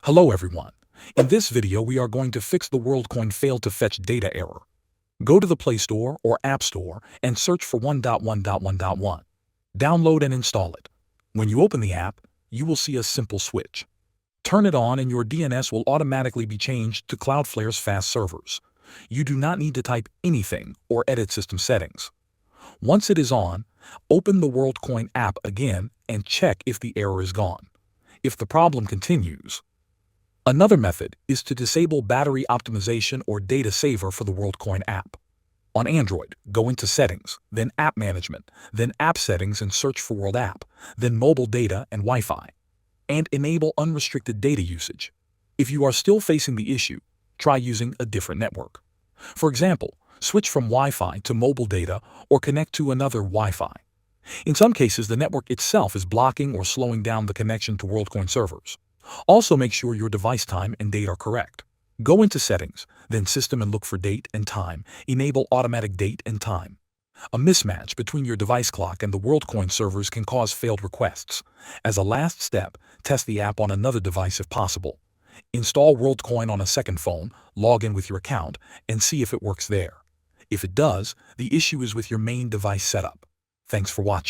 Hello everyone. In this video we are going to fix the WorldCoin failed to fetch data error. Go to the Play Store or App Store and search for 1.1.1.1. Download and install it. When you open the app, you will see a simple switch. Turn it on and your DNS will automatically be changed to Cloudflare's fast servers. You do not need to type anything or edit system settings. Once it is on, open the WorldCoin app again and check if the error is gone. If the problem continues, another method is to disable battery optimization or data saver for the WorldCoin app. On Android, go into Settings, then App Management, then App Settings and search for WorldApp, then Mobile Data and Wi-Fi, and enable unrestricted data usage. If you are still facing the issue, try using a different network. For example, switch from Wi-Fi to mobile data or connect to another Wi-Fi. In some cases, the network itself is blocking or slowing down the connection to WorldCoin servers. Also make sure your device time and date are correct. Go into Settings, then System and look for Date and Time. Enable Automatic Date and Time. A mismatch between your device clock and the WorldCoin servers can cause failed requests. As a last step, test the app on another device if possible. Install WorldCoin on a second phone, log in with your account, and see if it works there. If it does, the issue is with your main device setup. Thanks for watching.